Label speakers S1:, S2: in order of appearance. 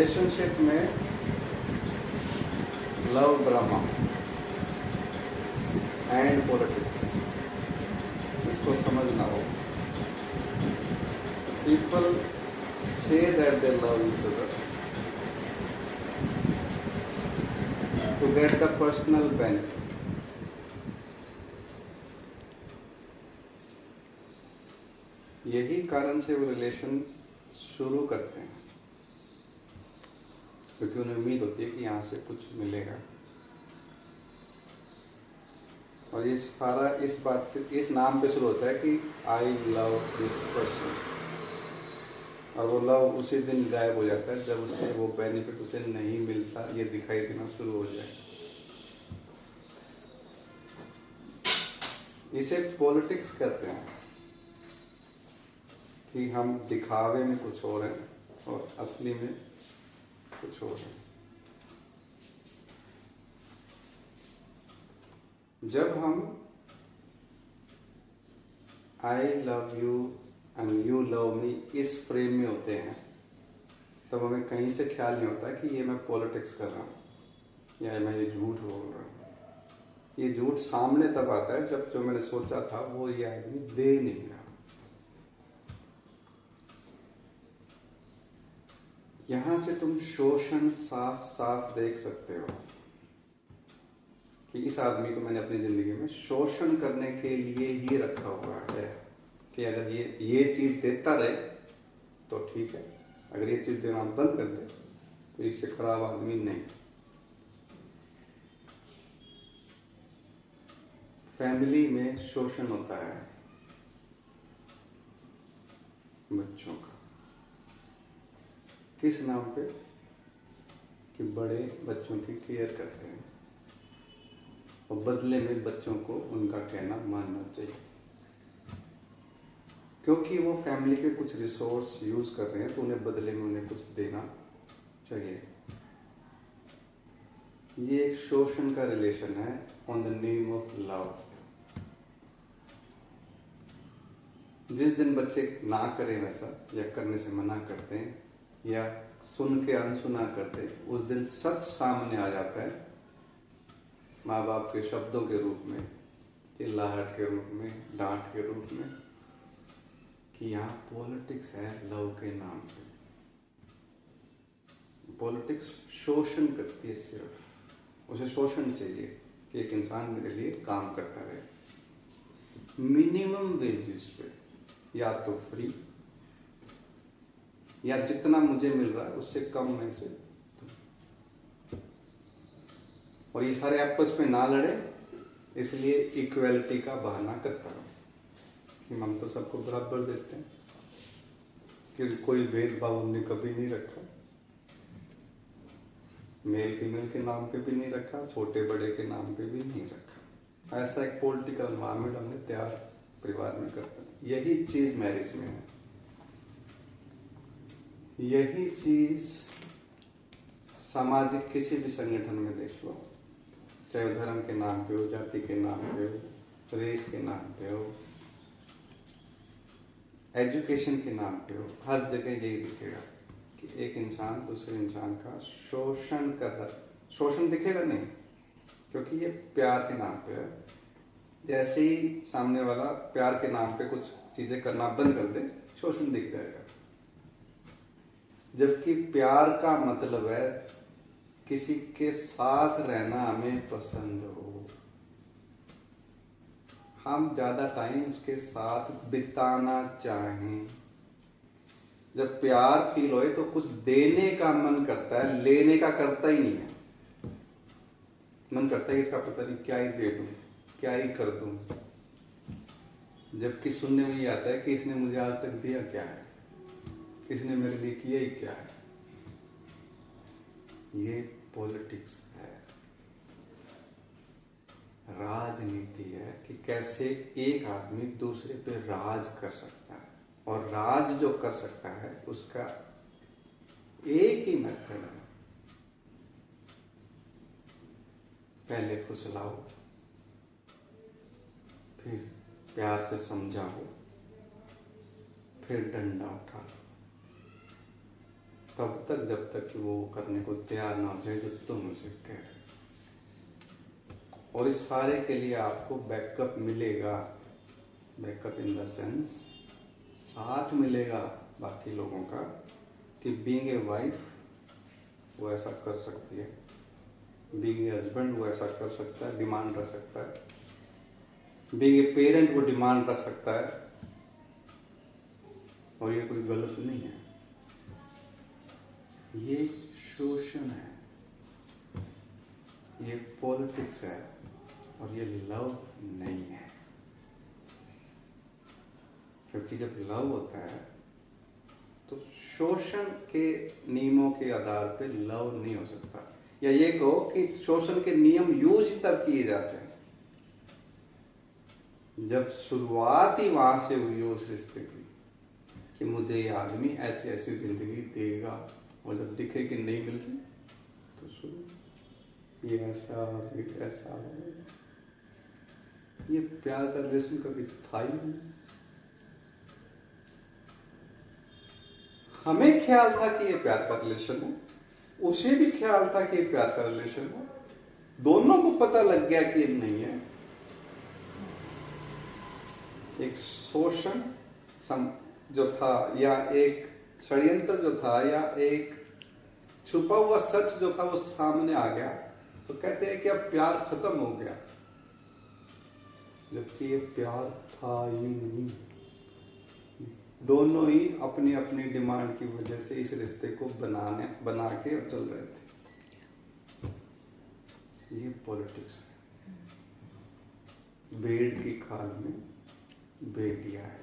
S1: Relationship में love drama and politics, इसको समझना हो। People say that they love each other to get the personal benefit. यही कारण से वो रिलेशन शुरू करते हैं, क्योंकि उन्हें उम्मीद होती है कि यहाँ से कुछ मिलेगा। और ये सारा इस बात से, इस नाम पे शुरू होता है कि आई लव दिस पर्सन, और वो लव उसी दिन गायब हो जाता है जब उससे वो बेनिफिट उसे नहीं मिलता, ये दिखाई देना शुरू हो जाए। इसे पॉलिटिक्स कहते हैं कि हम दिखावे में कुछ और हैं और असली में कुछ और है। जब हम I love you and you love me इस फ्रेम में होते हैं, तब हमें कहीं से ख्याल नहीं होता कि ये मैं पॉलिटिक्स कर रहा हूँ या मैं ये झूठ बोल रहा हूँ। ये झूठ सामने तब आता है जब जो मैंने सोचा था वो ये आदमी दे नहीं रहा। यहां से तुम शोषण साफ साफ देख सकते हो कि इस आदमी को मैंने अपनी जिंदगी में शोषण करने के लिए ही रखा हुआ है कि अगर ये चीज देता रहे तो ठीक है, अगर ये चीज देना बंद कर दे तो इससे खराब आदमी नहीं। फैमिली में शोषण होता है बच्चों का, किस नाम पे? कि बड़े बच्चों की केयर करते हैं और बदले में बच्चों को उनका कहना मानना चाहिए, क्योंकि वो फैमिली के कुछ रिसोर्स यूज कर रहे हैं तो उन्हें बदले में उन्हें कुछ देना चाहिए। ये एक शोषण का रिलेशन है on the name of love. जिस दिन बच्चे ना करें वैसा या करने से मना करते हैं या सुन के अनसुना करते, उस दिन सच सामने आ जाता है माँ बाप के शब्दों के रूप में, चिल्लाहट के रूप में, डांट के रूप में, कि यहाँ पॉलिटिक्स है लव के नाम पे। पॉलिटिक्स शोषण करती है, सिर्फ उसे शोषण चाहिए कि एक इंसान मेरे लिए काम करता रहे मिनिमम वेजेस पे, या तो फ्री या जितना मुझे मिल रहा है उससे कम में से। और ये सारे आपस में ना लड़े, इसलिए इक्वलिटी का बहाना करता हूं कि हम तो सबको बराबर देते हैं, क्योंकि कोई भेदभाव हमने कभी नहीं रखा, मेल फीमेल के नाम पे भी नहीं रखा, छोटे बड़े के नाम पे भी नहीं रखा। ऐसा एक पॉलिटिकल एनवायरनमेंट हमने तैयार परिवार में करता है। यही चीज मैरिज में है, यही चीज सामाजिक किसी भी संगठन में देख लो, चाहे वो धर्म के नाम पे हो, जाति के नाम पे हो, रेस के नाम पे हो, एजुकेशन के नाम पे हो, हर जगह यही दिखेगा कि एक इंसान दूसरे इंसान का शोषण कर रहा है। शोषण दिखेगा नहीं, क्योंकि ये प्यार के नाम पे है। जैसे ही सामने वाला प्यार के नाम पे कुछ चीजें करना बंद कर दे, शोषण दिख जाएगा। जबकि प्यार का मतलब है किसी के साथ रहना हमें पसंद हो, हम ज्यादा टाइम उसके साथ बिताना चाहें। जब प्यार फील होए तो कुछ देने का मन करता है, लेने का करता ही नहीं है। मन करता है कि इसका पता नहीं क्या ही दे दूं, क्या ही कर दूं, जबकि सुनने में ये आता है कि इसने मुझे आज तक दिया क्या है, इसने मेरे लिए किया ही क्या है। ये पॉलिटिक्स है, राजनीति है कि कैसे एक आदमी दूसरे पे राज कर सकता है, और राज जो कर सकता है उसका एक ही मेथड है, पहले फुसलाओ, फिर प्यार से समझाओ, फिर डंडा उठा लो। तब तक जब तक कि वो करने को तैयार ना हो जाए जो तुम उसे कह रहे हो। और इस सारे के लिए आपको बैकअप मिलेगा, बैकअप इन द सेंस साथ मिलेगा बाकी लोगों का, कि बीइंग ए वाइफ वो ऐसा कर सकती है, बीइंग ए हस्बैंड वो ऐसा कर सकता है, डिमांड रख सकता है, बीइंग ए पेरेंट वो डिमांड रख सकता है। और ये कोई गलत नहीं है, ये शोषण है, ये पॉलिटिक्स है, और ये लव नहीं है। क्योंकि जब लव होता है तो शोषण के नियमों के आधार पे लव नहीं हो सकता, या ये कहो कि शोषण के नियम यूज तब किए जाते हैं जब शुरुआत ही वहां से हुई हो उस रिश्ते की, कि मुझे ये आदमी ऐसी ऐसी जिंदगी देगा, और जब दिखे कि नहीं मिल रही तो शुरू ये ऐसा ये ऐसा। ये प्यार का रिलेशन कभी था ही नहीं। हमें ख्याल था कि ये प्यार का रिलेशन है, उसे भी ख्याल था कि ये प्यार का रिलेशन है, दोनों को पता लग गया कि नहीं है। एक शोषण जो था, या एक षड्यंत्र जो था, या एक छुपा हुआ सच जो था वो सामने आ गया, तो कहते हैं कि अब प्यार खत्म हो गया, जबकि ये प्यार था ही नहीं। दोनों ही अपनी अपनी डिमांड की वजह से इस रिश्ते को बना के और चल रहे थे। ये पॉलिटिक्स है। भेड़ की खाल में भेड़िया है।